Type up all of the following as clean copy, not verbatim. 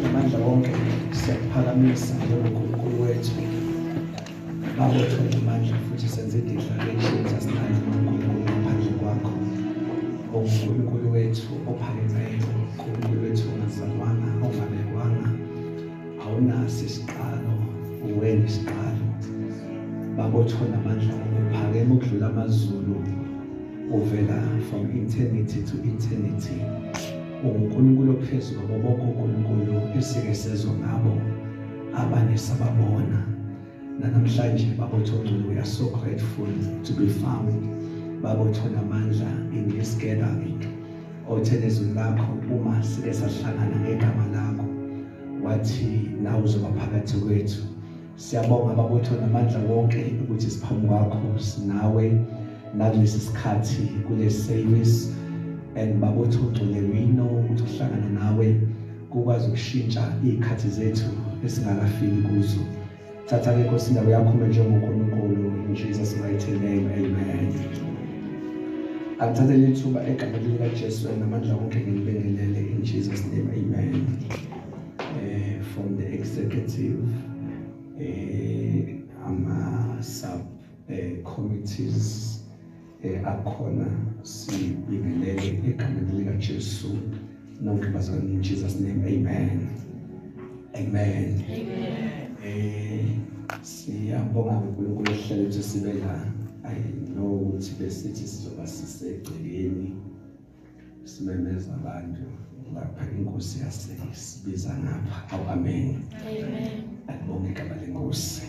amandla wonke siyakuphakamisa njengoNkulunkulu wethu. Baba uthole amandla futhi senze i-declaration sasinanje uNkulunkulu ngaphandle kwakho. UNkulunkulu wethu ophakemeyo, uNkulunkulu wethu ongazalwanga, ongabekwanga, awunaso isiqalo, uwena isiqalo. Baba uthole amandla okuphakeme ukudlula amazulu, uvela from eternity to eternity. UNkulunkulu ophezulu kwabo bonke uNkulunkulu esike sezwe ngabo abanye sababona. Namhlanje Baba uthole, we are so grateful to be found. Baba uthole amandla in this gathering. Othele izwi lakho uma sike sahlangana ngegama lakho wathi nawe uzoba phakathi kwethu. Siyabonga Baba uthole amandla wonke ukuthi siphambi kwakho sinawe nalesi sikhathi kule service. And Baba uthule, we know ukuthi uhlangana nawe kukwazi ukushintsha izikhathi zethu esingakafiki kuzo. Thatha ke Nkosi indawo yakho njengoNkulunkulu, in Jesus mighty name, amen. Angithathe lithuba egameni likaJesu namandla wonke ngibingelele in Jesus name, amen. From the executive sub committees akhona sibingelele egameni likaJesu nonke bazalwane in Jesus name, amen. Amen. Siyabonga uNkulunkulu ohlele ukuthi sibe la. I know ukuthi besithi sizoba sisegcekeni simemeza abantu lapha inkosi yasesibiza ngapha. Amen. Amen. Akubonge igama lenkosi.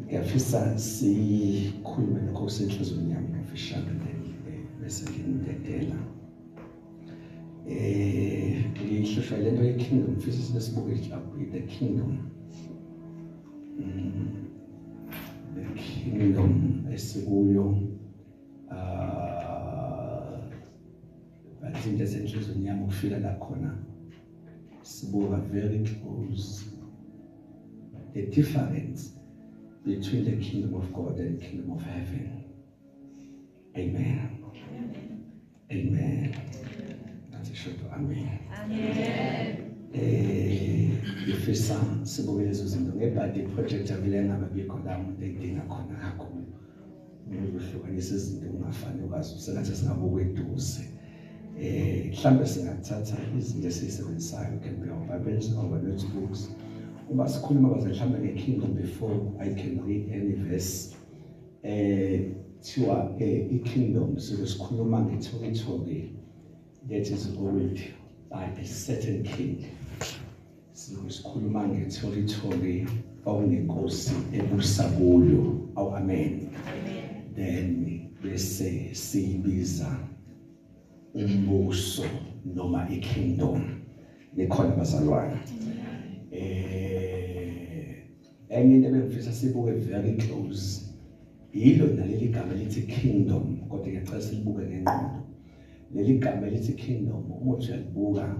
Ngiyafisa sikhulume nenkosi enhlizweni yami ngafishane bese ngindedela. Ngihlushwa lento ye-kingdom, ngifisa sibuke the kingdom. The kingdom esikuyo bathi into esenhlizweni yami ukufika la khona sibuka very close the difference between the kingdom of God and the kingdom of heaven. Amen. Amen. That's a short amen. Amen. Ifisa sibuke lezo zinto ngebhadi project avilena ababikho la umuntu edinga khona kakhulu. Ukuhlukanisa izinto ungafani ukwazi usebenza singabuke eduze. Mhlambe singathatha izinto esizisebenzisayo can be our Bibles or our notebooks. Uma sikhuluma baze mhlambe nge-kingdom before I can read any verse. Thiwa i-kingdom sikhuluma nge-territory that is ruled by a certain king. Sikhuluma nge-territory okunenkosi ebusa kuyo. Amen. Then bese siyibiza umbuso noma i-kingdom. Nikhona bazalwane. Enye into ebengifisa sibuke very close yilo naleli gama lithi kingdom, kodwa ngiyacela silibuke ngengqondo. Leli gama lithi kingdom uma uyalibuka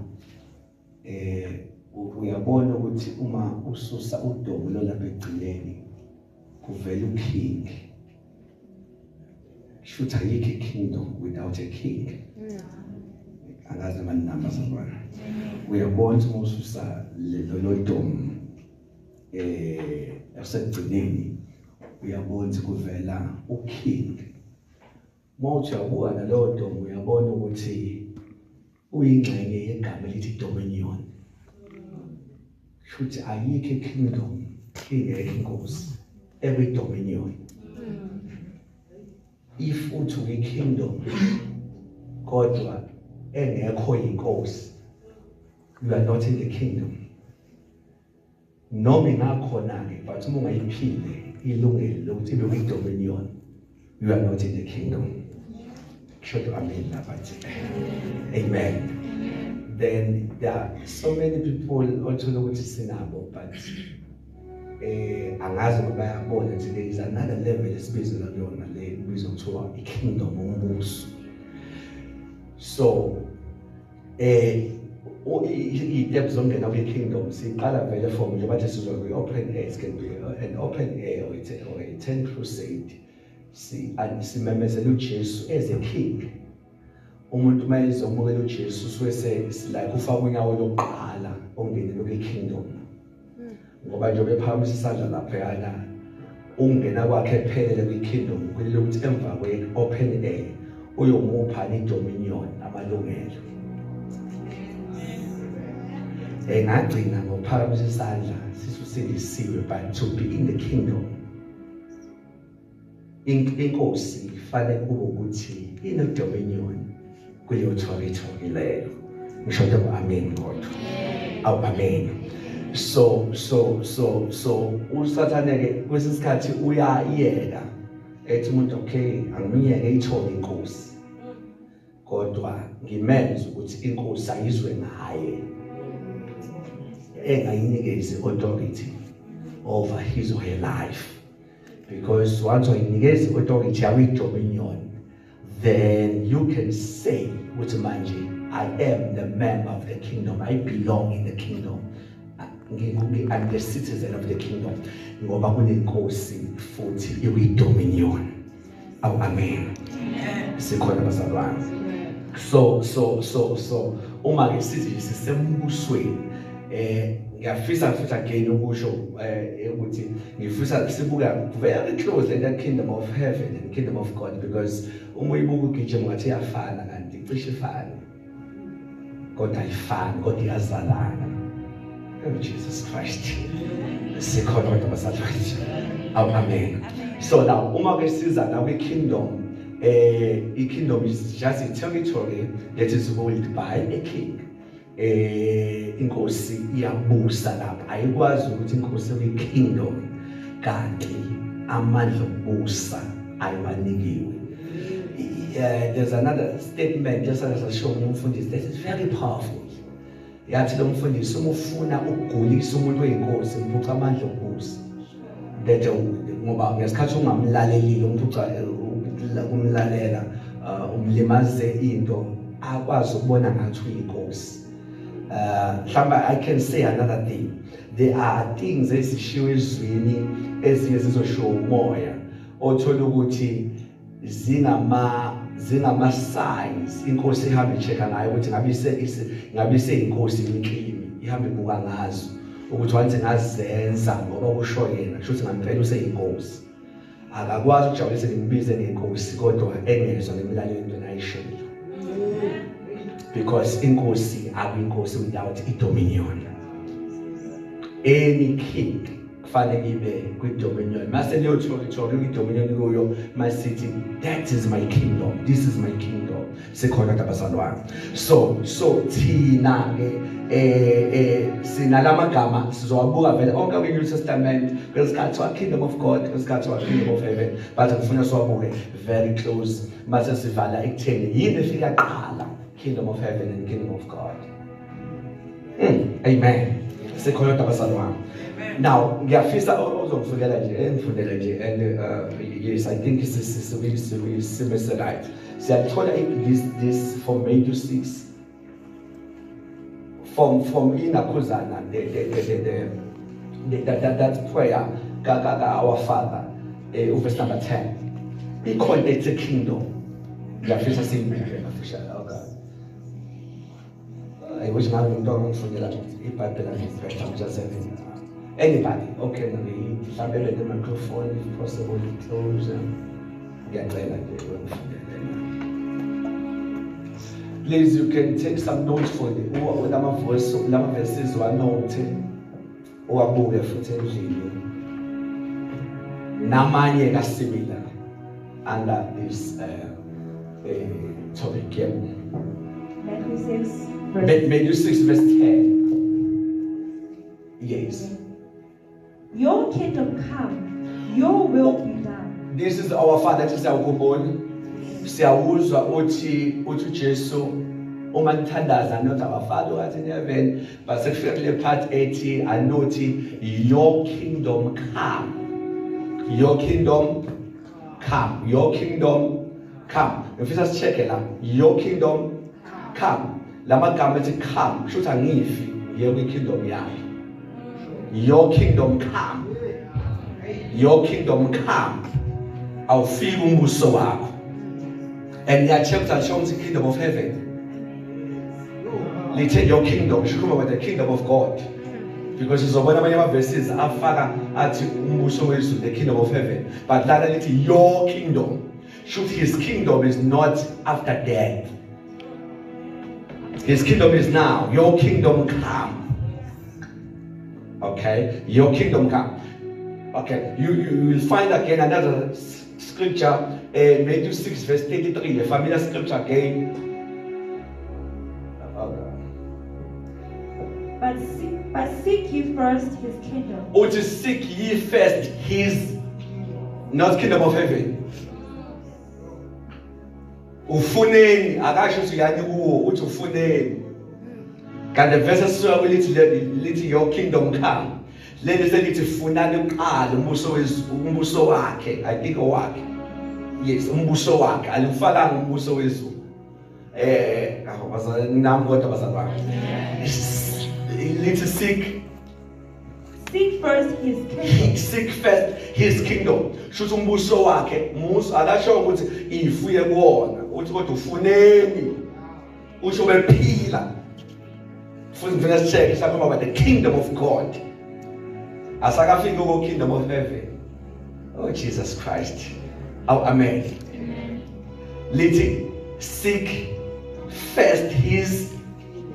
uyabona ukuthi uma ususa udomo lo lapha egcineni kuvela uking. Should ayikho i-kingdom without a king. Angazi mani namba zabona. Uyabona uma ususa lo domo esegcineni uyabona kuvela uking. Mawuthi uyabuka nalo domo uyabona ukuthi uyingxenye yegama elithi dominion. Should ayikho i-kingdom ingekho inkosi. Every dominion. If uthi i-kingdom kodwa engekho inkosi, you are not in the kingdom. Noma ingakhona-ke but uma ungayiphile ilungelo lokuthi ibe kwi-dominion, you are not in the kingdom. Should amen nabathi. Amen. Then there are so many people also ukuthi sinabo but angazi ngoba bayabona ukuthi there is another level esibizwa kuyona le ibizwa kuthiwa i-kingdom umbuso. So i-depth zongena kwi-kingdom siqala vele from nje bathi sizwa kwi-open air. It can be an open air or a tent crusade. Simemezela uJesu as a king. umuntu mayezomukela uJesu suke like ufaka unyawo lokuqala ongenele kwi-kingdom ngoba nje bephakamisa isandla lapha yana ungena kwakhe ephelele kwi-kingdom kulelo ukuthi emva kwe-open air uyomupha i-dominion amalungelo engagcina ngophakamisa isandla sisindisiwe but to be in the kingdom inkosi kufanele kube ukuthi ino-dominion kuleyo territory leyo ngisho nje amen kodwa awu amen so uSathane-ke kwesikhathi uyayeka ethi umuntu okay angimiyeke ithole inkosi kodwa ngimenze ukuthi inkosi ayizwe ngaye engayinikezi authority over his or her life because once uyinikeza authority yawi-dominion then you can say ukuthi manje I am the member of the kingdom, I belong in the kingdom, I'm the citizen of the kingdom ngoba kunenkosi futhi iwi-dominion amen sikhona bazalwane so uma ke sithi sisembusweni ngiyafisa futhi again ukusho ukuthi ngifisa sibuka very close in that kingdom of heaven and kingdom of God because uma uyibuka ugijima ngathi iyafana kanti cishe ifana kodwa ayifani kodwa iyazalana Jesus Christ sikhona abantu basazalwane amen so now uma ke siza na kwi-kingdom i-kingdom is just a territory that is ruled by a king inkosi iyabusa lapha ayikwazi ukuthi inkosi kwi-kingdom kanti amandla okubusa ayiwanikiwe there's another statement just as I showed umfundisi that is very powerful yathi lo mfundisi uma ufuna ukugulisa umuntu oyinkosi uphuca amandla okubusa that ngoba ngesikhathi ungamlalelile umuntu umlalela umlimaze into akwazi ukubona ngathi uyinkosi I can say another thing. There are things ezishiwo ezwini ezinye zizoshiwo umoya othola ukuthi zingama signs inkosi ihamba ichecka ngayo ukuthi ngabe inkosi inklimi ihamba ibuka ngazo ukuthi wanze ngazenza ngoba kusho yena kusho ukuthi ngempela useyinkosi akakwazi ukujabulisa ngibize ngenkosi kodwa engezwe ngemlalelo into nayisho because inkosi akuyinkosi without i-dominion any king kufanele ibe kwi-dominion mase leyo territory kwi-dominion kuyo masithi that is my kingdom, this is my kingdom sikhona abazalwane so thina sinalamagama sizowabuka vele onke kwi-New Testament kwesikhathi wa kingdom of God kwesikhathi wa kingdom of heaven but ngifuna siwabuke very close mase sivala ekutheni yini efika qala kingdom of heaven and kingdom of God amen sikhona abazalwane now ngiyafisa ozongifundela nje engifundela nje and yes I think this is really simple right siyathola this from May to 6 from inakhuzana that prayer our Father verse number 10 he called it a kingdom ngiyafisa simple official okay I wish now you don't forget ibhayibheli just anybody okay mhlawumbe the microphone if possible close ngiyacela nje please you can take some notes for the lama verses wa note uwabuke futhi endlini namanye ka similar under this topic here Matthew 6 verse 10 yes your kingdom come, your will be done. This is our Father siyawukhumbula siyawuzwa uthi uJesu uma nithandaza not our Father who art in heaven but sekufika part 80 anothi your kingdom come, your kingdom come, your kingdom come. Ngifisa sicheke la your kingdom come lamagama ethi come kusho ukuthi angifi ye kwi-kingdom yakhe. Your kingdom come, your kingdom come. Awufika umbuso wakho And yeah, chapter shows the kingdom of heaven. Let's take your kingdom. You should come about the kingdom of God. Because it's one of my verses, the kingdom of heaven. But rather, your kingdom. Should his kingdom is not after death. His kingdom is now. Your kingdom come. Okay? Your kingdom come. Okay? You will find again another scripture, Matthew 6, verse 33, a familiar scripture again. But seek ye first his kingdom. Or to seek ye first his, not kingdom of heaven. Ufuneni, akasho siyani kuwo, uthi ufuneni. Kanti verses lithi your kingdom come. Leli selithi funani uqala umbuso wakhe, I think wakhe. Yes, umbuso wakhe, alifakanga umbuso wezulu. Nami kodwa bazalwane. Let's seek first his kingdom. Seek first his kingdom. Shuthi umbuso wakhe, akasho ukuthi ifuye kuwona. Uthi kodwa ufuneni. Usho bephila. Futhi ngifuna check something about the kingdom of God. Asakafika ku kingdom of heaven. Oh Jesus Christ. Oh amen. Amen. Let's seek first his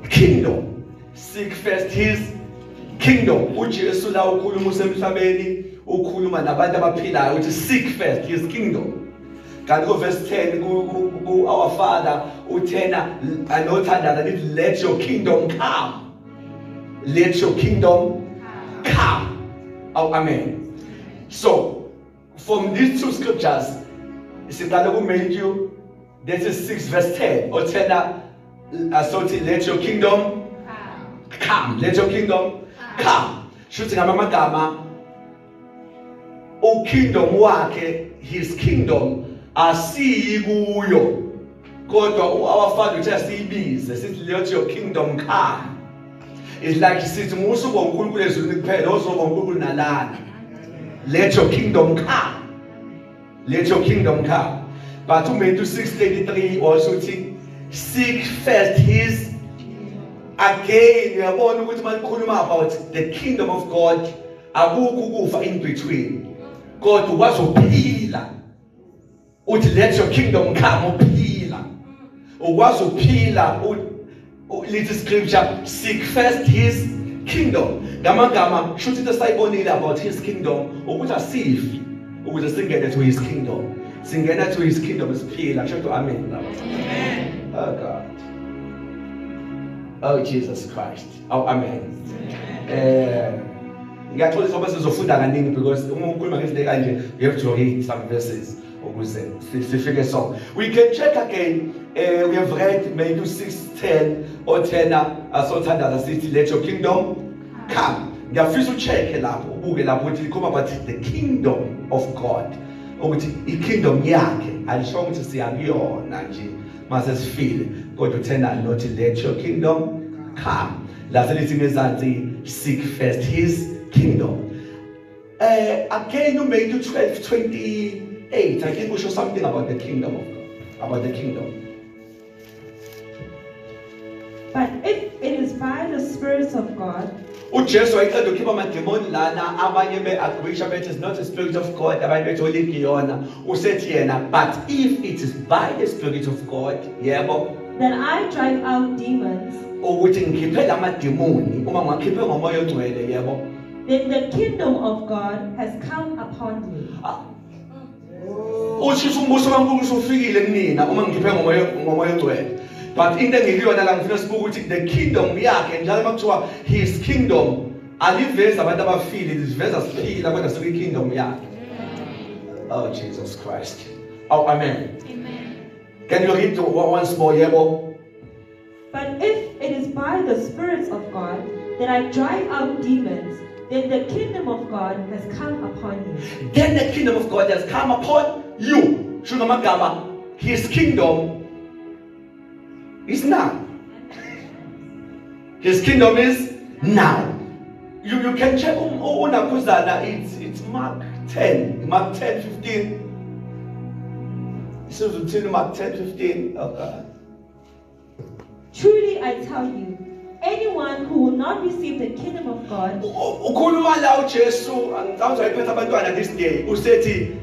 kingdom. Seek first his kingdom. UJesu la ukhuluma usemhlabeni ukhuluma nabantu abaphilayo uthi seek first his kingdom. Kanti ku verse 10 ku our Father uthena anothandana lithi let your kingdom come. Let your kingdom come. Oh amen. So from these two scriptures siqala ku Matthew this is 6 verse 10 uthena let your kingdom come. Let your kingdom come. Shuthi ngamagama kingdom wakhe, his kingdom asiyi kuyo. Kodwa our Father uthi asiyibize sithi let your kingdom come. It's like sithi musuku uNkulunkulu ezulwini kuphela ozoba uNkulunkulu nalana. Let your kingdom come. Let your kingdom come. But Matthew 6:33 also seek first his again. We are born with about the kingdom of God. Akukufa in between. God was upila. Let your kingdom come upila. Was upila. Little scripture. Seek first his kingdom. Gama should it say about his kingdom? Or would I see if would sing to his kingdom? Sing to his kingdom is pila. Should to amen. Amen. Oh God. Oh Jesus Christ. Oh amen. Ngiyathola isoba sizofunda kaningi because uma ukhuluma ngezinto kanje you have to read some verses ukuze sifike so. We can check again. We have read Matthew 6:10 or 10 asothandana sithi let your kingdom come. Ngiyafisa ucheck lapho ubuke lapho ukuthi likhuluma about the kingdom of God. Ukuthi ikingdom yakhe alisho ukuthi siyakuyona nje mase sifile kodwa uthena not let your kingdom come. Lapho lithi ngezansi seek first his kingdom. Again, you Matthew 12:28. I think we show something about the kingdom of God. About the kingdom. But if it is by the spirits of God, uJesu ayicela ukhipha amademoni lana abanye beagreesha bethi is not the spirit of God abanye bethi olikiyona usethi yena but if it is by the spirit of God yebo then I drive out demons ukuthi ngikhiphela amademoni uma ngikhiphe ngomoya ongcwele yebo then the kingdom of God has come upon you. Uthi umbuso kaNkulunkulu usufikile kunina uma ngikhiphe ngomoya ongcwele. But in the ngikuyona la ngifuna sibuke ukuthi the kingdom yakhe njalo makuthiwa his kingdom aliveza abantu abafile liveza siphila kodwa siku kingdom yakhe. Oh Jesus Christ. Oh amen. Amen. Can you read once more yebo? But if it is by the spirits of God that I drive out demons, then the kingdom of God has come upon you. Then the kingdom of God has come upon you. Shunamagama, his kingdom is now. His kingdom is now. You can check it's Mark 10, 15. Isizuthini Mark 10:15. Oh God. Truly I tell you, anyone who will not receive the kingdom of God, Ukhuluma la uJesu angicabanga ayiphethe abantwana this day. Usethi,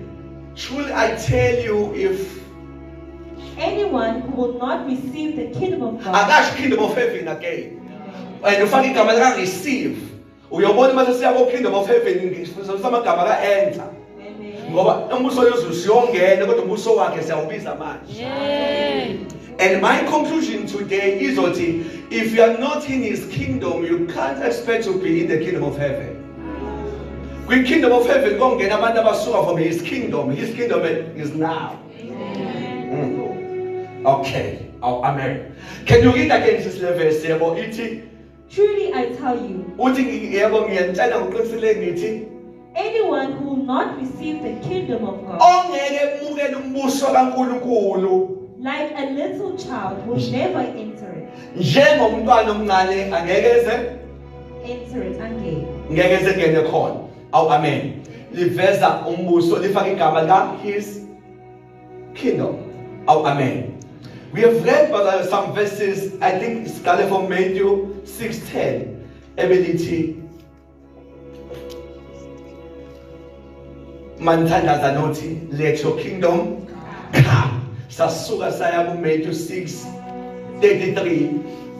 truly I tell you, if anyone who will not receive the kingdom of God, akash kingdom of heaven again. And ufaka igama lika receive. Uyobona mase siya ku kingdom of heaven ngifisa amagama ka enter. Ngoba umbuso wezulu siyongena kodwa umbuso wakhe siyawubiza manje. And my conclusion today is that if you are not in his kingdom, you can't expect to be in the kingdom of heaven. With kingdom of heaven, kongena abantu abasuka from his kingdom. His kingdom is now. Okay. Oh, amen. Can you read again this verse? truly I tell you, anyone who will not receive the kingdom of God, like a little child, will never enter it. Enter it again. Oh, amen. Liveza umbuso lifaka igama la his kingdom. Oh, amen. We have read some verses, I think it's from Matthew 6:10. Ability. Manthandaza nothi, let your kingdom come. Sasuka saya ku Matthew 6:33.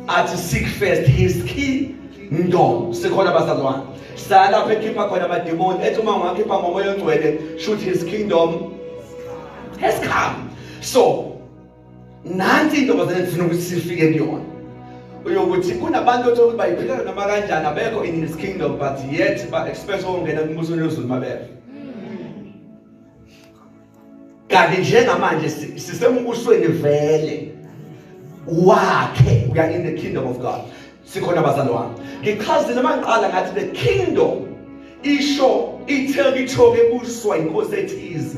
Athi seek first his kingdom. Sikhona bazalwane. Sada phekhipha khona amademoni ethi uma ungakhipha ngomoya ongcwele shoot his kingdom has come. So nanti into bazalwane ngifuna ukuthi sifike kuyona. Uyokuthi kunabantu othi bayiphila noma kanjani abekho in his kingdom but yet ba expect ukungena kumbusweni wezulu mabebe. Kanti njengamanje sisembusweni vele wakhe, we are in the kingdom of God. Sikhona bazalwane. Because noma ngiqala ngathi the kingdom isho iterritory ebuswa inkosi ethize.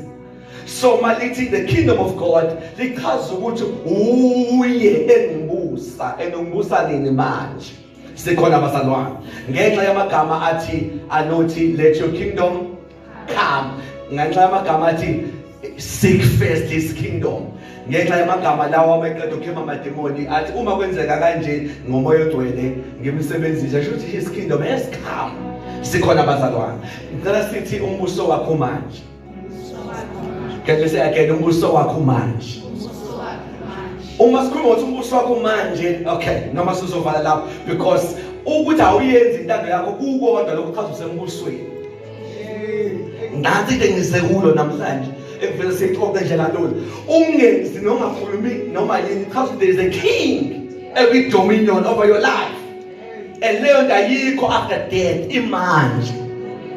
So malithi the kingdom of God lichaza ukuthi uye engibusa engibusa nini manje. Sikhona bazalwane. Ngenxa yamagama athi anothi let your kingdom come. Ngenxa yamagama athi seek first his kingdom. Ngenxa yamagama lawa ameqeda ukukhema amademoni athi uma kwenzeka kanje ngomoya ogcwele ngimsebenzisa shothi his kingdom has come. Sikhona bazalwane. Ngicela sithi umbuso wakho manje. Can you say again umbuso wakho manje? Uma sikhuluma ukuthi umbuso wakho manje, okay, noma sizovala lapho because ukuthi awuyenzi intando yakho kukodwa lokho chaza usembusweni. Nansi into engisekulo namhlanje. Evela sexoxa nje kalula ungenzi noma khulumi noma yini because there is a king every dominion over your life and leyo nto ayikho after death imanje.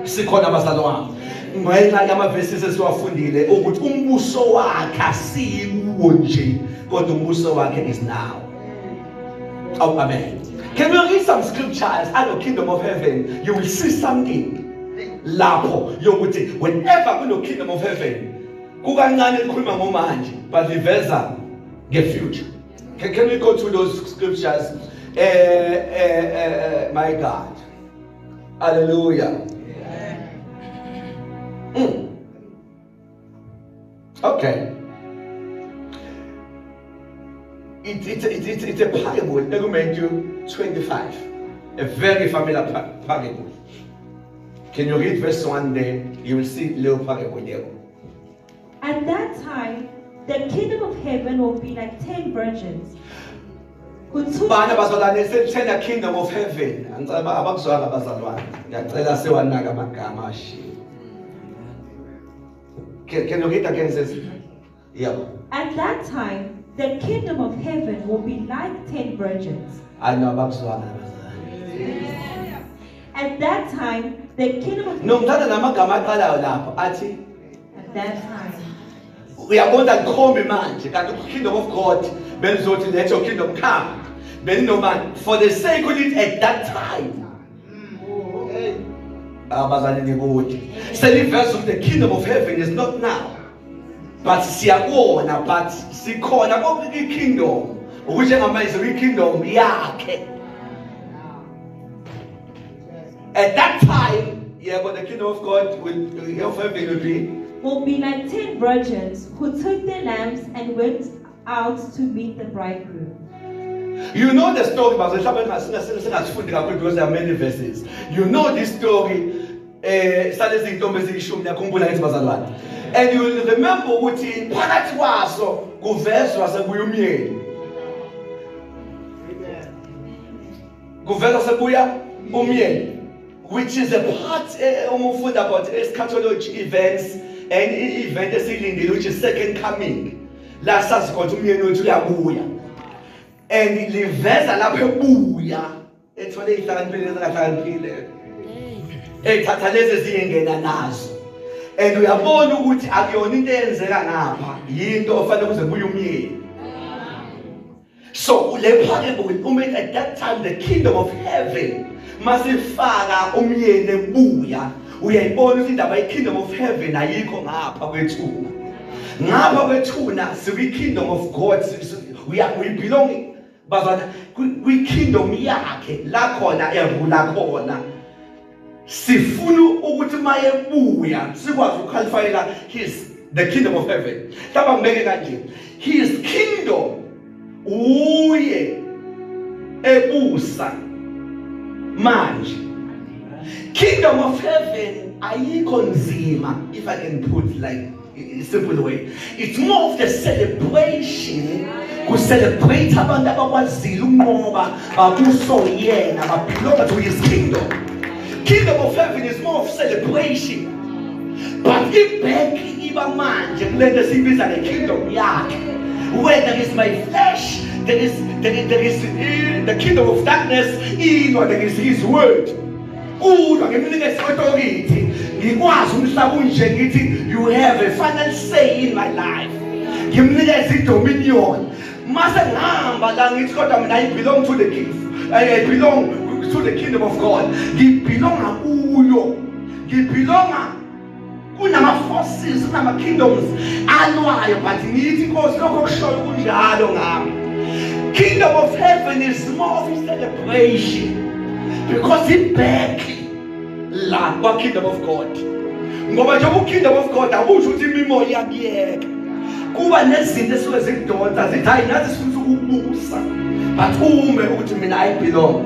Sikhona bazalwane ngenxa yamavesi esiwafundile ukuthi umbuso wakhe asikuwo nje kodwa umbuso wakhe is now. Oh, amen. Can we read some scriptures out of kingdom of heaven? You will see something lapho yokuthi whenever kuno kingdom of heaven kukancane likhuluma ngomanje but liveza ngefuture. Can we go to those scriptures? My God. Hallelujah. Okay. It's a parable in Matthew 25. A very familiar parable. Can you read verse 1 there? You will see little parable there. At that time, the kingdom of heaven will be like 10 virgins. Bana bazalwane sethena kingdom of heaven. Angicela abakuzwanga bazalwane. Ngiyacela sewanaka amagama ashi. Can you read again this? Yeah. At that time, the kingdom of heaven will be like 10 virgins. I know abakuzwanga. At that time, the kingdom of No, ngithanda namagama aqalayo lapho athi at that time. Uyabona ngikhomi manje kanti kingdom of God benzothi let your kingdom come. Beninoman for the sake of it at that time. Abazalwane ukuthi seliverse of the kingdom of heaven is not now. But siyabona but sikhona konke ikingdom ukuthi ngamanje ikingdom yakhe. At that time, yeah, but the kingdom of God will be will be like 10 virgins who took their lamps and went out to meet the bridegroom. You know the story, but because there are many verses. You know this story. And you will remember what in phakathi kwaso kuvezwa sekuya umyeni. Kuvezwa sekuya umyeni, which is a part umufunda about eschatology events and event esilindile which is second coming. La sazi ukuthi umyeni wethu uyabuya. And liveza lapho ebuya ethole ihlakaniphile nezingahlakaniphile. Ethatha lezi zingena nazo. And uyabona ukuthi akuyona into eyenzeka ngapha, yinto ofanele kuze kuye umyeni. So le parable at that time the kingdom of heaven masifaka umyeni ebuya, uyayibona ukuthi indaba kingdom of heaven ayikho ngapha kwethuna. Ngapha kwethuna siwi kingdom of God, we belong bazana kwi kingdom yakhe la khona evula khona. Sifuna ukuthi mayebuya sikwazi ukuqualifyela the kingdom of heaven. Taba ngibeke kanje, his kingdom uye ebusa manje. Kingdom of heaven ayikho nzima, if I can put like in a simple way. It's more of the celebration. Ku celebrate abantu abakwazile ukunqoba kuso yena babelong to his kingdom. Kingdom of heaven is more of celebration. But if back iba manje kulento sibiza le kingdom yakhe, where there is my flesh, there is the kingdom of darkness, or there is his word. Kodwa ngemnikeze authority ngikwazi umhlaba unje ngithi you have a final say in my life. Ngimnikeze dominion. Mase ngihamba la ngithi kodwa mina I belong to the king. I belong to the kingdom of God. Ngibelonga kuyo. Ngibelonga kunama forces, kunama kingdoms alwayo, but ngithi inkosi lokho kushoyo kunjalo ngami. Kingdom of heaven is more of a celebration. Because it back la kwa kingdom of God. Ngoba nje ku kingdom of God akusho ukuthi imimoya iyabiyeka. Kuba nezinto esuke zikudonsa zithi hayi nathi sifuna ukubusa. But ume ukuthi mina I belong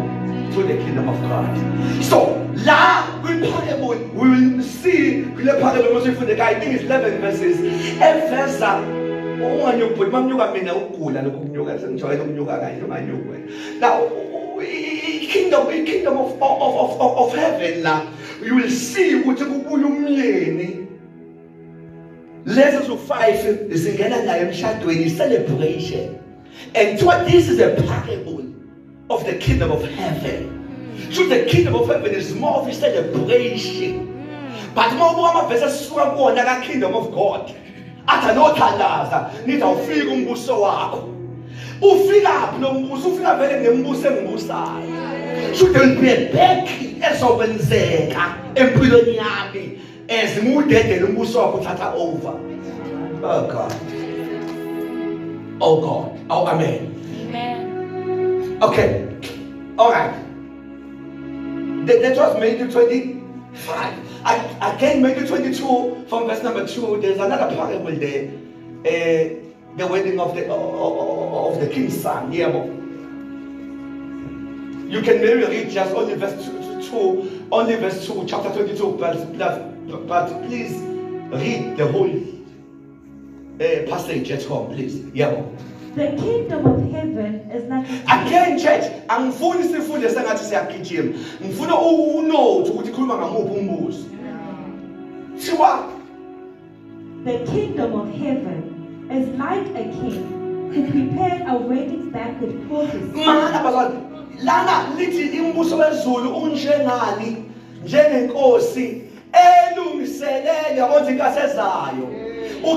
to the kingdom of God. So la kwi-parable we will see kule parable mase ifunde I think it's 11 verses. Evesa unganyuka mamnyuka mina ukugula lokhu kunyuka sengijwayele ukunyuka kanje unganyuka. Now kingdom of heaven la you will see ukuthi kubuya umyeni. Letters of 5 zingena nayo emshadweni celebration. And what this is a parable of the kingdom of heaven. So the kingdom of heaven is more of a celebration. But more verse asuka kuona ka kingdom of God. Atha nothandaza nithi awufika umbuso wakho. Ufika phi lo mbuso? Ufika vele ngembuso engibusayo. So there will be a back ezokwenzeka empilweni yami as ngudedela umbuso wakho uthatha over. Oh God. Oh God. Oh amen. Amen. Okay. All right. That was Matthew 25. Again, Matthew 22 from verse number 2. There's another parable there. The wedding of the king's son. Yeah. You can maybe read just only verse 2, chapter 22. But please read the whole passage at home, please. Yeah. The kingdom of heaven is like again, church. Angifuni sifunde sengathi siyagijima. Ngifuna unote ukuthi khuluma ngamuphi umbuzo. Thiwa the kingdom of heaven is like a king who prepared a wedding banquet for his son. Mana bazali, lana lithi imbuso wezulu unjengani njengenkosi elungiselele yabona inkasezayo.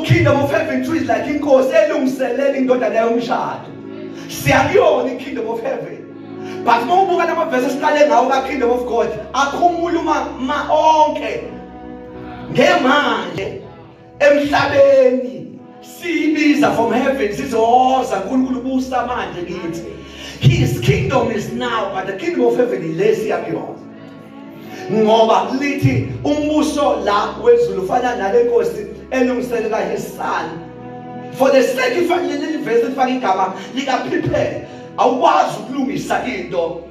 Kingdom of heaven too is like inkosi elungiselele indodana yomshado. Siyakuyona kingdom of heaven. But mawubuka lama verse esiqale ngawo ka kingdom of God akhumuluma onke ngemanje emhlabeni sibiza from heaven sizoza uNkulunkulu busa manje kithi. His kingdom is now, but the kingdom of heaven is less yakuyona. Ngoba lithi umbuso la wezulu ufana nale nkosi elungiselela his son. For the sake of the verse ifaka igama lika prepare. Awukwazi ukulungisa into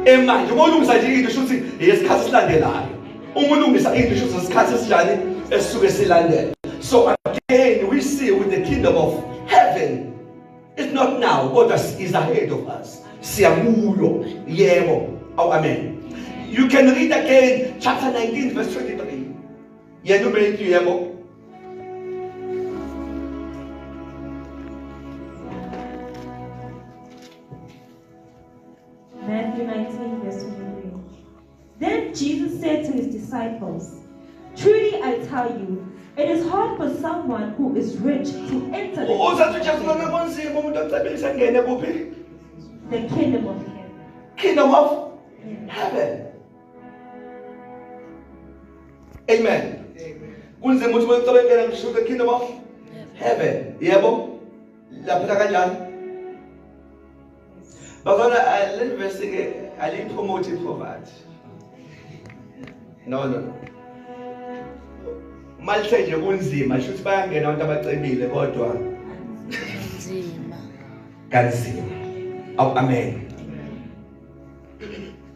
emanje. Uma ulungisa nje into shuthi yesikhathi esilandelayo. Uma ulungisa into shuthi isikhathi esinjani esisuke silandela. So again we see with the kingdom of heaven, it's not now, God is ahead of us. Siyakuyo, yebo. Oh, amen. You can read again chapter 19 verse 23. Yenu meyithi yebo. Matthew 19 verse 23. Then Jesus said to his disciples, "Truly I tell you, it is hard for someone who is rich to enter the kingdom of heaven." Kingdom of heaven. Amen. Kunzima ukuthi bayocabangela ngisho the kingdom of heaven. Yebo. Lapha kanjani? Bakona le verse ke ali promote poverty. No. Malithe nje kunzima, shuthi bayangena abantu abacebile kodwa nzima. kanzima. Oh, amen.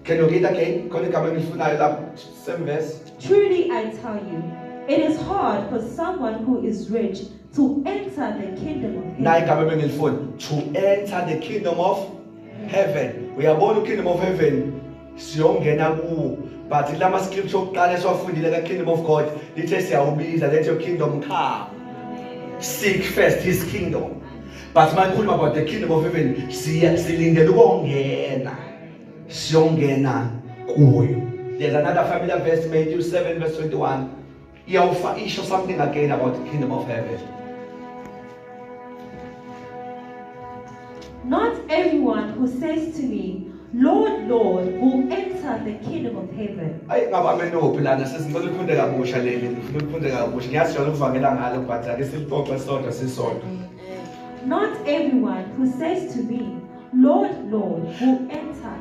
Can you read again? Same verse. Truly I tell you, it is hard for someone who is rich to enter the kingdom of heaven. To enter the kingdom of heaven. We are born in the kingdom of heaven. But in the scripture, the kingdom of God, it says, let your kingdom come. Seek first his kingdom. But man, about the kingdom of heaven, there's another familiar verse, Matthew 7 verse 21. He shows something again about the kingdom of heaven. Not everyone who says to me, "Lord, Lord," will enter the kingdom of heaven. Not everyone who says to me, "Lord, Lord," will enter.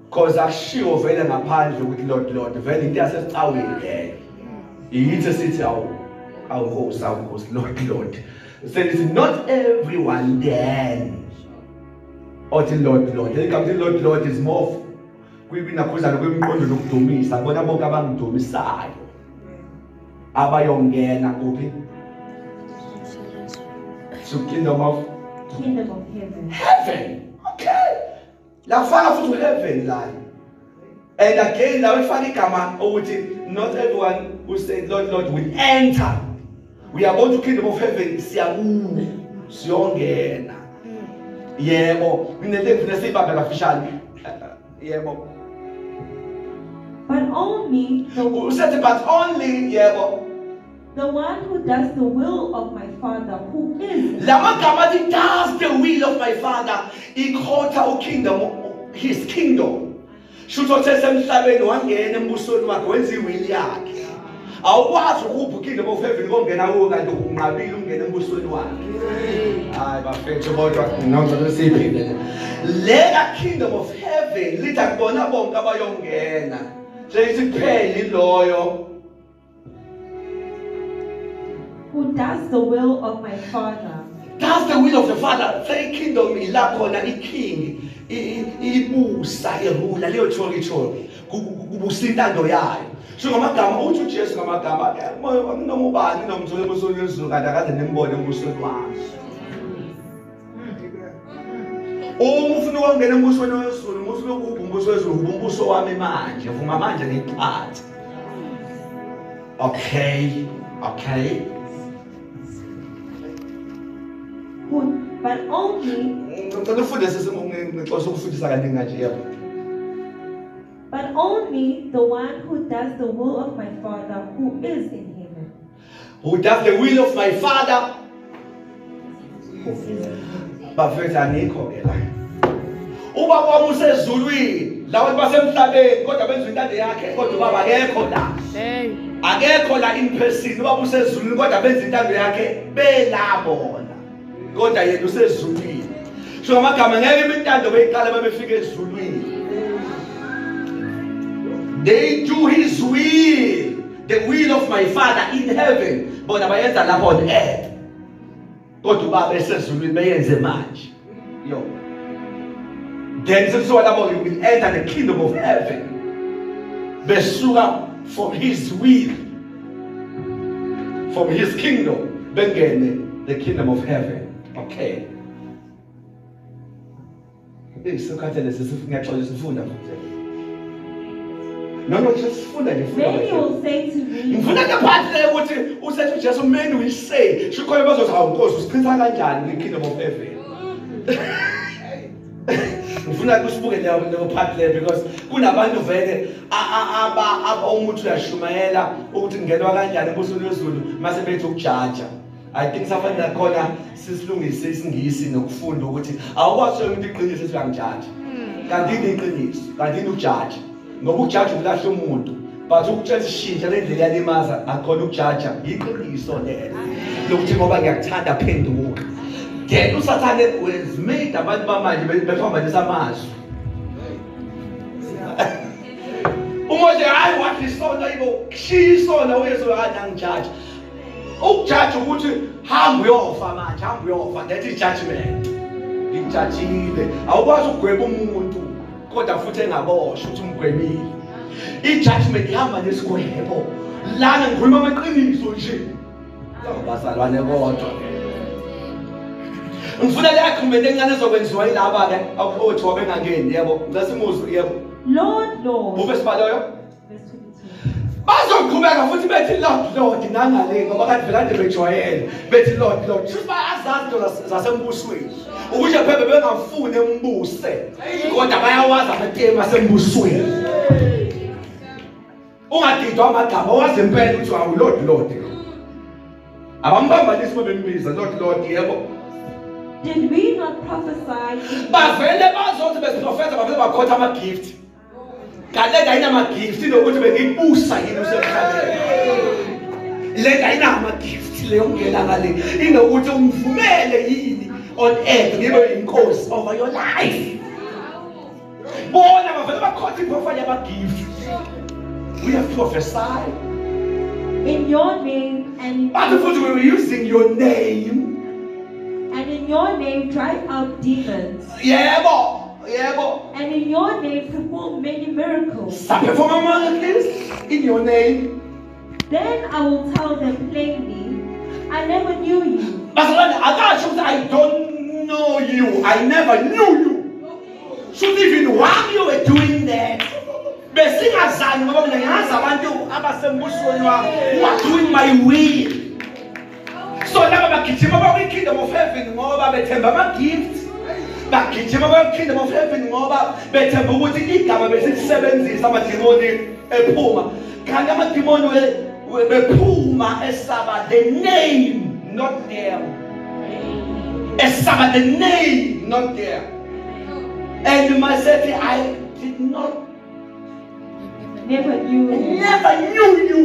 Because akushiwo vele ngaphandle ukuthi Lord Lord vele into yasesicawini leyo. Yithi sithi awuhost Lord Lord. So it's not everyone then. Othi Lord Lord. Igama Lord Lord is more kwibinakhuzana kwemiqondo nokudumisa. Bona bonke abangidumisayo. Abayongena kuphi? To kingdom of heaven. Heaven. Okay. La faka futhi heaven la. And again la ifaka igama ukuthi not everyone who said Lord Lord will enter. We are going to kingdom of heaven. Siyongena. Yebo. Minelefuna sibamba kafishane. Yebo. But only yebo. The one who does the will of my Father who is. Lamagama does the will of my Father. Ikhotha kingdom, his kingdom. Shutho sesemhlabeni wangena embusweni wakhe wenza iwili yakhe. Awukwazi ukupha kingdom of heaven ngongena kuwo kanti unqabile ungena embusweni wakhe. Hayi bafethu kodwa nonke siphi. Lela kingdom of heaven lithi akubona bonke abayongena. Sesipheli loyo who does the will of my Father. Does the will of the Father. Say kingdom ilapho na iking ibusa irula leyo chori kubusa intando yayo. So ngamagama uthi uJesu ngamagama noma ubani nomthole embusweni wezulu kanti akaze nimbone embusweni wakhe. Ufuna ukungena embusweni wezulu, ufuna ukupha umbuso wezulu, umbuso wami manje, vuma manje ngiphathe. Okay. But only the one who does the will of my Father who is in heaven. Who does the will of my Father? Bafethu anikho ke la. Uba kwami usezulwini, lawo basemhlabeni kodwa benza intando yakhe kodwa ubaba akekho la. Akekho la in person, uba usezulwini kodwa benza intando yakhe belabona. Kodwa yena usezulwini. So amagama ngeke imintando beyiqala babefika ezulwini. They do his will, the will of my Father in heaven. Bona bayenza lapha on earth. Kodwa ubaba esezulwini beyenze manje. Yo. Then so lapho you will enter the kingdom of heaven. Besuka from his will, from his kingdom, bengene the kingdom of heaven. Okay. Ngiyakhathele ngiyaqola isifunda futhi. No, just funda nje funda. Many will say to me, Ngifuna ke part le ukuthi usethi Jesu many will say, shikho bazothi hawu Nkosi usichitha kanjani the kingdom of heaven. Ngifuna ukusibuke leyo part le because kunabantu vele umuntu uyashumayela ukuthi ngenwa kanjani ebusweni lwezulu mase bethi ukujaja. I think safanele khona sisilungise isingisi nokufunda ukuthi awukwazi umuntu iqiniso ethi uyangijaja. Kanti iqiniso, kanti ukujaja. Ngoba ukujaja ulahla umuntu, but ukutshela ishintsha lendlela yalimaza akhona ukujaja iqiniso lelo. Lokuthi ngoba ngiyakuthanda phenduka. Then usathane was made abantu bamanje befamba lesamazwi. Umoje hayi wathi isona ibo shisona uyezo angijaja. Ukujaja ukuthi hamba uyofa manje, hamba uyofa, that is judgment. Ngijajile. Awukwazi ukugweba umuntu kodwa futhi engaboshwa ukuthi umgwemile. I-judgment ihamba nesigwebo. Lana ngikhuluma amaqiniso nje. Bazalwane kodwa. Ngifuna le agreement encane ezokwenziwa yilaba ke awuthi wabengangeni yebo. Ngasimuzwe yebo. Lord, Lord. Ube sibaloyo? Verse 22. Bazoqhubeka futhi bethi Lord nangale ngoba kade kade bejwayele bethi Lord futhi bayazazi into zasembusweni ukuthi phebe bengafuni embuse kodwa bayawazi amatema asembusweni ungadidwa amagama wazi impela ukuthi awu Lord abambambanisi bembiza Lord yebo. Did we not prophesy? Bavele bazothi besiprofeta bavele bakhotha ama gift. Kade ayinama gift nokuthi bengibusa yini usemhlabeni. Le ayinama gift leyo ngena ngale inokuthi ungivumele yini on earth ngibe inkosi over your life. Bona bavele bakhotha iprofile yama gift. We have prophesied In your name and but we were using your name. and in your name drive out demons. Yebo. And in your name perform many miracles. Some perform miracles in your name. Then I will tell them plainly, I never knew you. But I don't know you. I never knew you. Should even while you were doing that, who are doing my will. So now bakijima ba kingdom of heaven ngoba bethemba ama gifts. Bakijima ba kingdom of heaven ngoba bethemba ukuthi igama besisebenzisa amademoni ephuma. Kanti amademoni bephuma esaba the name not there. Esaba the name not there. And myself I did not Never knew you. never knew you.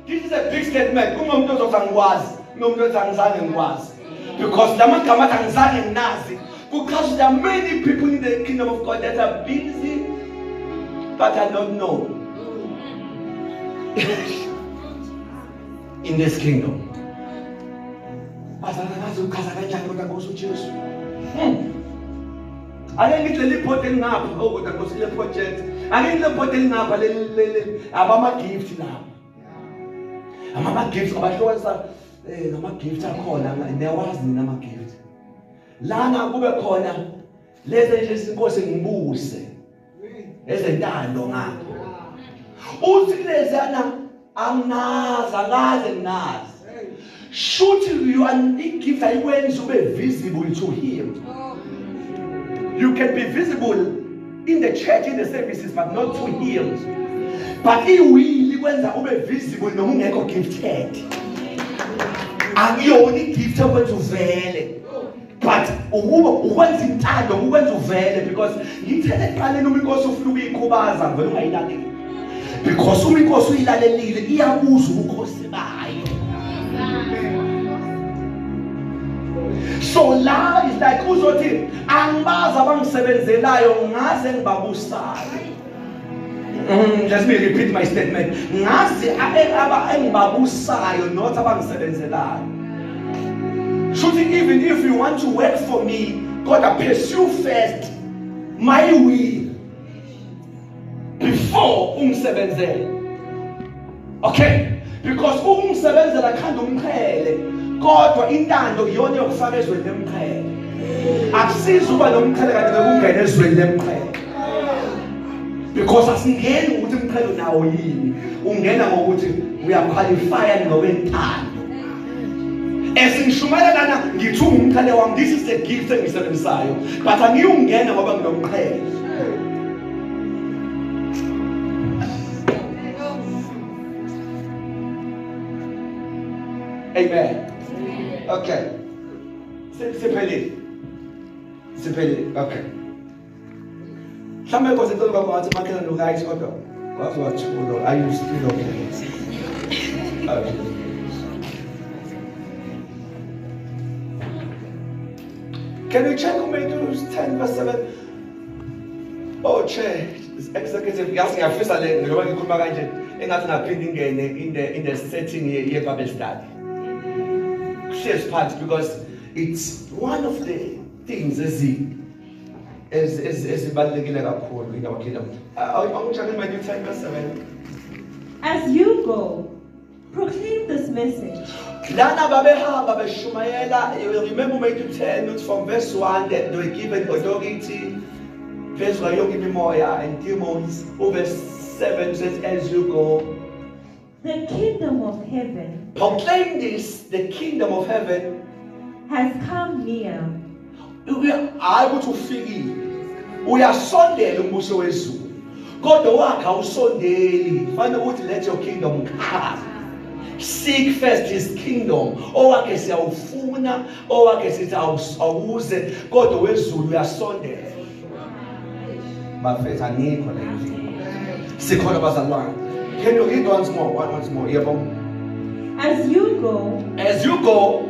This is a big statement. Umuntu ozangwazi. Because because there are many people in the kingdom of God that are busy but I don't know in this kingdom. I didn't get the reporting up over the Muslim project. I didn't reporting up about my gift now. I'm about gifts about nama gift akhona newazi nama gift lana kube khona leze nje inkosi ngibuse ezentando ngapho uthi lezana angazi shoot you and gift ayikwenza ube visible to him. You can be visible in the church in the services but not to him. But he will kwenza ube visible noma ungekho gifted. Angiyoni gift okwenza uvele but ukwenza intando ukwenza uvele because ngithele eqaleni uma inkosi ufuna ukuyikhubaza ngivele ungayilaleli because uma inkosi uyilalelile iyabuza ubukhosi bayo. So la is like uzothi angibaza abangisebenzelayo ngaze ngibabusayo Let me repeat my statement. Ngazi engibabusayo not abangisebenzelayo. Should even if you want to work for me, God, I pursue first my will before umsebenzele. Okay? Because umsebenzela khanda umqhele, kodwa intando iyona yokufaka ezweni lemqhele. Akusiza uba nomqhele kanti ngekungena ezweni lemqhele. Because asingeni ukuthi umqhele nawo yini, ungena ngokuthi uyaqualify ngokwentando. Esingishumayela lana ngithi umqhele wami, this is the gift engisebenzisayo, but angiyungena ngoba nginomqhele. Amen. Okay. Siphelile. Okay. Mhlawumbe because into lokho ngathi makela no guys kodwa wathi are you still okay? Okay. Can we check Matthew 10 verse 7? Oh, Chair, executive. Yes, ngiyafisa le ngoba ngikhuluma kanje engathi ngaphinde ingene in the setting ye Bible study. Shares parts because it's one of the things ezibalulekile kakhulu in our kingdom. I'm checking Matthew 10 verse 7. As you go, proclaim this message. Lana babehamba beshumayela. You will remember Matthew 10 from verse 1 that they were given authority. Verse 1, you give me moya and demons. Verse 7 says, as you go, the kingdom of heaven proclaim this, the kingdom of heaven has come near. We are able to feel. Uyasondela umbuso wezulu. Kodwa wakhe awusondeli. Fanele ukuthi let your kingdom come. Seek first his kingdom. Owakhe siyawufuna, owakhe sithi awuze, kodwa wezulu uyasondela. Bafethu anikho la endlini. Sikhona bazalwane. Can you read once more? Yebo. As you go,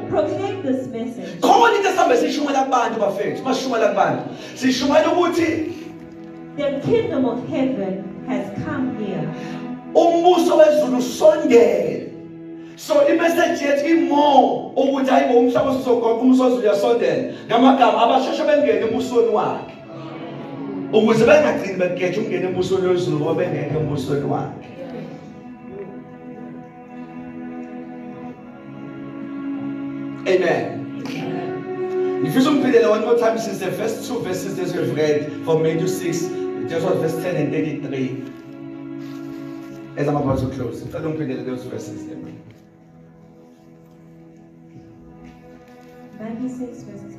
proclaim this message. Khona into esambe sishumayela kubantu bafethu. Mashumayela kubantu. Sishumayela ukuthi the kingdom of heaven has come near. Umbuso wezulu usondele. So imessage yethu imore ukuthi hayibo umhlaba usizogoqa umbuso wezulu uyasondela. Ngamagama abasheshe bengene embusweni wakhe. Ukuze bengagcini begeje ungene embusweni wezulu ngoba bengeke embusweni wakhe. Amen. If you don't read one more time since the first two verses that we've read from Matthew 6, just on verse 10 and 33. As I'm about to close, if I don't read those verses, Matthew 6 verses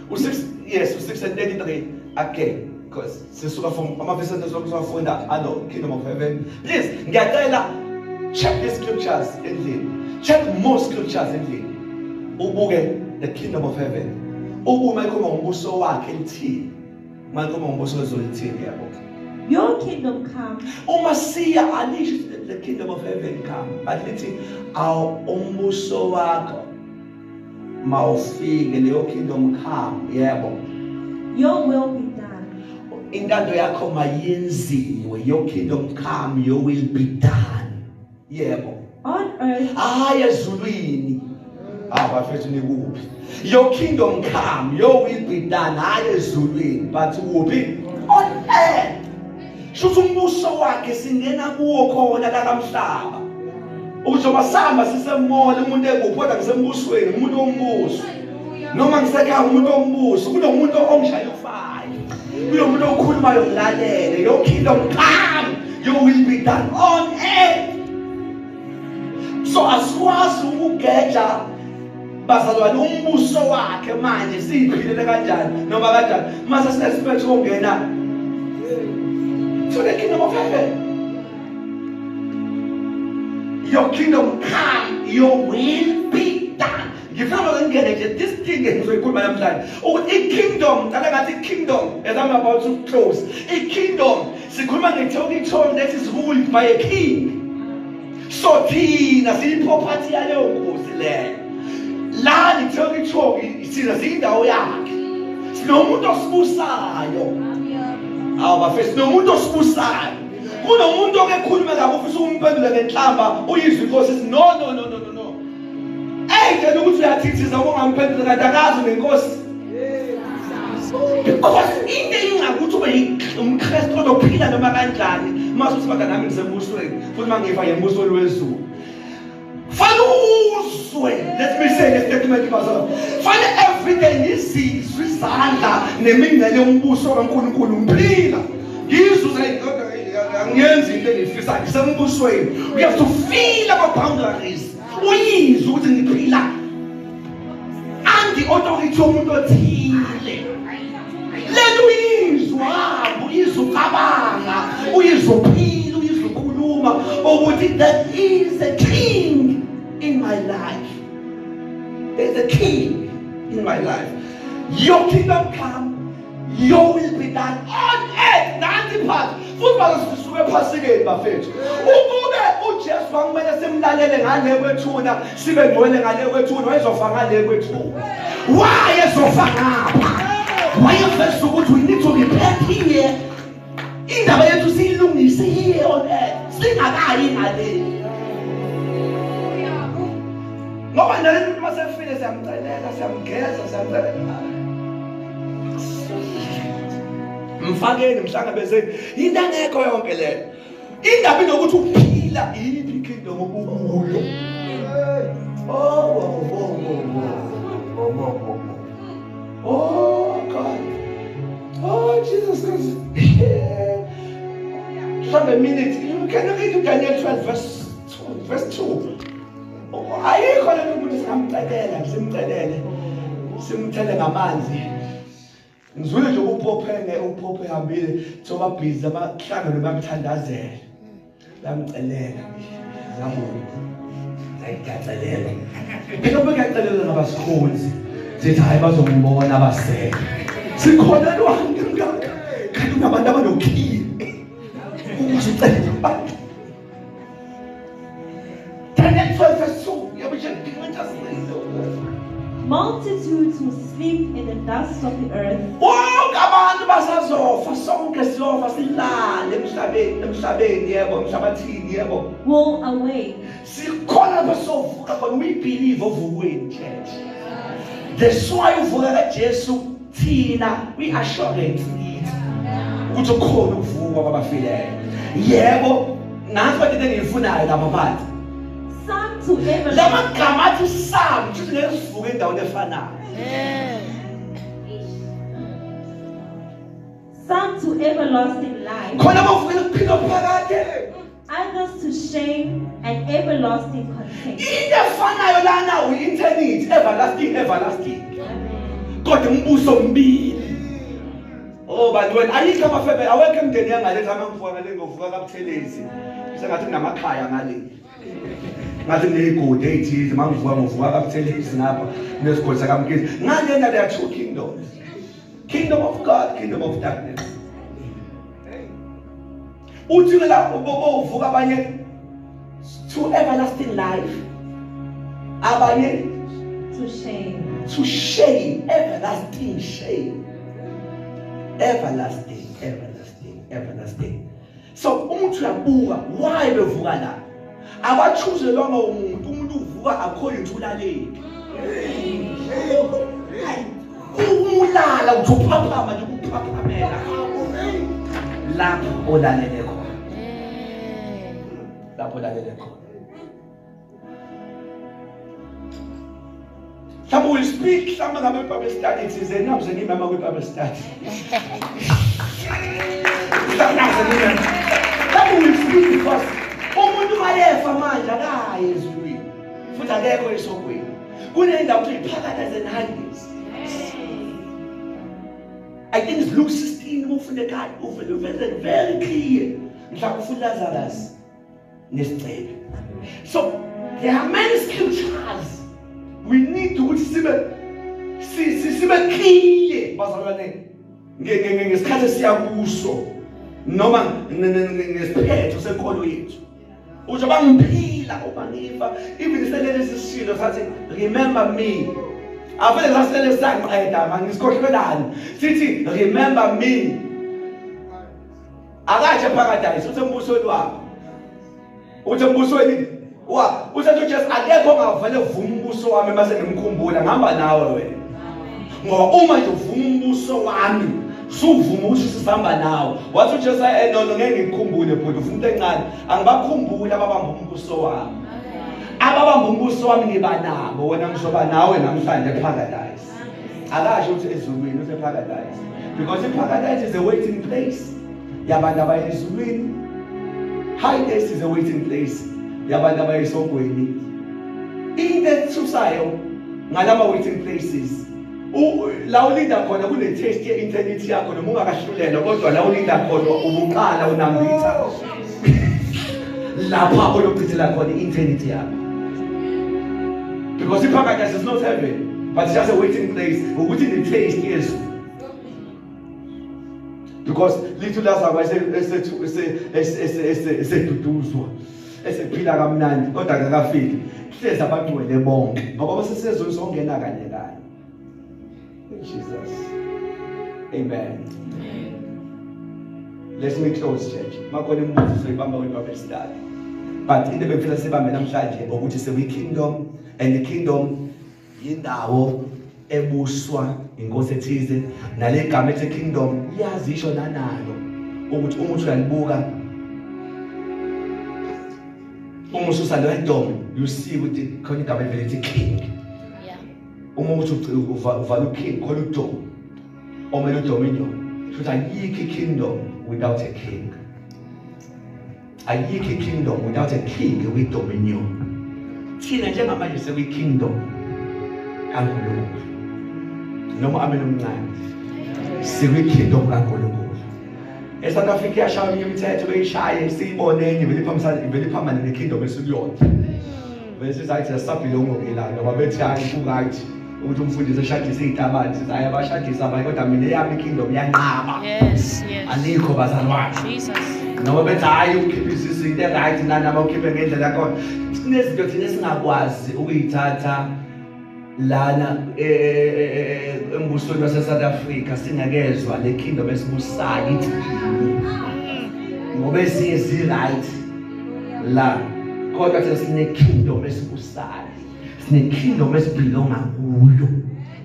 10. Yes, 6 and 33. Okay, because sisuka from amavesi sokufunda alo kingdom of heaven. Please, ngiyacela check the scriptures endlini. Check more scriptures endlini. Ubuke the kingdom of heaven. Uma ikhoma ngombuso wakhe elithini. Mayikhoma ngombuso wezulu elithini yabo. Your kingdom come. Uma siya alisho the kingdom of heaven come. But lithi aw umbuso wakho mawufike leyo kingdom come yebo. Your will be done. Intando yakho mayenziwe. Your kingdom come, your will be done. Yebo. On earth. Ezulwini. Bafethu nikuphi. Your kingdom come, your will be done. Ezulwini, but kuphi? On earth. Shuthi umbuso wakhe singena kuwo khona la kamhlaba. Uzoba samba sisemola umuntu ekuphi kodwa ngisembusweni, umuntu wombuso. Noma ngisekhaya umuntu wombuso, kunomuntu ongishaya ufayo. Kunomuntu okhulumayo ngilalele. Your kingdom come, your will be done on earth. So asikwazi ukugeja bazalwane umbuso wakhe manje siphilele kanjani noma kanjani mase sinesiphetho ongena to the kingdom of heaven. Your kingdom come, your will be done. Ngifuna ngene nje this thing engizoyikhuluma namhlanje ukuthi i-kingdom ngathi kingdom as I'm about to close. I-kingdom sikhuluma nge-territory that is ruled by a king. So thina siyiproperty yaleyo nkosi leyo. La i-territory thina siyindawo yakhe. Sinomuntu osibusayo. Bafethu sinomuntu osibusayo. Kunomuntu okekhuluma kabi ufisa ukumphendula ngenhlamba uyizwe inkosi ithi no. Tshela ukuthi uyathithiza ungamphendula kanti akazi nenkosi. Because into engakuthi ube umKristu ozophila noma kanjani mase usibaka nami ngisembusweni futhi mangiva yembusweni wezulu. Fana uzwe, let me say this statement myself. Fana everyday ngizizwe izandla nemingcele yombuso kaNkulunkulu ngiphila. Ngizwe angiyenzi into engifisa ngisembusweni. We have to feel our boundaries. Uyizwe ukuthi ngiphila. Anti authority yomuntu othile. Lelo uyizwa ukabanga, uyizwa uphila, uyizwa ukhuluma ukuthi there is a king in my life. There's a king in my life. Your kingdom come, your will be done on earth. Nanti part. Futhi bazosisuke phasikeni bafethu. Ukube uJesu wangimele simlalele ngale kwethuna, sibe ngcwele ngale kwethuna, wayezofa ngale kwethuna. Wayezofa ngapha. Wayeveza ukuthi we need to repent here. Indaba yethu siyilungise here on earth. Singakayi ngale. Ngoba nale muntu masefile siyamcelela, siyamgeza, siyamcelela. Mfakeni mhlangabezeni into angekho yonke leyo. Indaba inokuthi ukuphila yiphi kingdom okuyo. Oh God. Oh Jesus Christ. Just a minute. You can read Daniel 12 verse 2. Ayikho lento ukuthi simcela simthele ngamanzi. Ngizwile nje uphophe hambile soba busy abahlangene bamthandazela. Bamcelela. Ngiyabona. Ayikacelela. Phela bekacelela nabasikhonzi. Sithi hayi bazombona abaseke. Sikholelwa ngingaka. Kanti unabantu abanokhili. Ukusicela abantu. Daniel 12 verse 2. Multitudes will sleep in the dust of the earth. Wonke abantu basazofa, sonke siyofa silale emhlabeni yebo, emhlabathini yebo. Will awake. Sikhona basovuka khona, we believe ovukweni church. That's why uvuka kaJesu thina we assurance it. Ukuthi ukhona ukuvuka kwabafileyo. Yebo, nansi bathi engiyifunayo lapha phansi. Some to everlasting. Lama gama athi some futhi ngesivuka endaweni efanayo. Some to everlasting life. Khona bavuka ukuphila phakade. Others to shame and everlasting contempt. Into efanayo lana uyi-internet everlasting. Kodwa umbuso mbili. Oh bantu wena ayikho amafebe awekho emndeni yangale kama ngivuka ngale ngovuka kabuthelezi. Sengathi kunamakhaya ngale. Ngathi ngiyigodi ethize mangivuka kabuthelezi lapha nesigodi sakamkhizi. Ngale there are two kingdoms. Kingdom of God, kingdom of darkness. Uthi la uvuka abanye to everlasting life. Abanye to shame, everlasting shame. Everlasting. So umuntu uyabuka why bevuka la. Abachuzelwanga umuntu uvuka according to ulaleli. Umulala uthuphapha nje ukuphaphamela. Lapho olalele khona. Some will speak, some of them Bible study. It is enough to remember with Bible study. Some will speak because umuntu mayefa manje akayezwi. Futhi akekho esokweni. Kunendawo ukuthi iphakade zenhandis. I think it's Luke 16 ufune God uvele very clear. Mhlawumbe ufuna Lazarus nesicebe. So there are many scriptures. We need to sibe clear bazalwane ngesikhathi siyakuso noma ngesiphetho senkolo yethu. Uthi bangiphila ubangifa even iselele sisilo sathi remember me. Avele saselele sanqeda mangisikhohlelani. Sithi remember me. Akaje paradise usembusweni wakho. Uthi embusweni usathi just akekho ongavele uvuma umbuso wami mase ngimkhumbula ngihamba nawe wena. Ngoba uma nje uvuma umbuso wami suvuma ukuthi sihamba nawe. Wathi uJesu no ngeke ngikukhumbule bhuti ufuna into encane angibakhumbula ababamba umbuso wami. Ababamba umbuso wami ngiba nabo wena ngizoba nawe namhlanje eparadise. Akasho ukuthi ezulwini use paradise because paradise is a waiting place. Yabantu abayezulwini. Hades is a waiting place. Yabantu abayesogweni. Into ethusayo ngalama waiting places. La ulinda khona kune taste ye eternity yakho noma ungakahlulela kodwa la ulinda khona ubuqala unambitha. Lapha olochithela khona eternity yakho. Because paradise is not heaven, but it's just a waiting place. Ukuthi the taste yes. Because little Lazarus eseduduzwa esephila kamnandi kodwa akakafiki hlezi abantu wele bonke ngoba basesezwe uzongena kanye kanye. Jesus. Amen. Let's make close church. Makhona imibuzo soyibamba kwiBible study. But into befisa sibambe namhlanje ukuthi sewe kingdom and the kingdom yindawo ebuswa inkosi ethize nale gama ethi kingdom iyazisho nanalo ukuthi umuntu uyalibuka uma ususa lo dom you see ukuthi khona igama elithi king. Yeah. Uma uthi uvala king khona udom omele udominion futhi ayikho kingdom without a king. Ayikho kingdom without a king with dominion. Thina njengamanje sewe kingdom kaNkulunkulu noma amena omncane sewe kingdom kaNkulunkulu. eSouth Africa yashaya imithetho beyishaye siyibonene vele phambana nekingdom esukuyona bese sathi asabhilongo ngelanga ngoba bethi hayi ku-right ukuthi umfundisi eshadise izitabane sithi hayi abashadisa abanye kodwa mina eyami ikingdom yanqaba. Yes. Alikho bazalwane. Jesus. Noma bethi hayi ukhiphe izinto right nana ukhiphe ngendlela yakho. Kunezinto thina singakwazi ukuyithatha lana embusweni wase-South Africa singakezwa le kingdom esibusayo ithi ngoba ezinye zi-right la kodwa thina sine-kingdom esibusayo sine-kingdom esibhilonga kuyo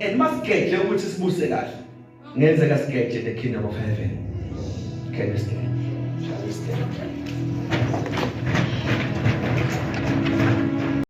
and masigeje ukuthi sibuse kahle ngenzeka sigeje the kingdom of heaven. Can we stand? Shall we stand?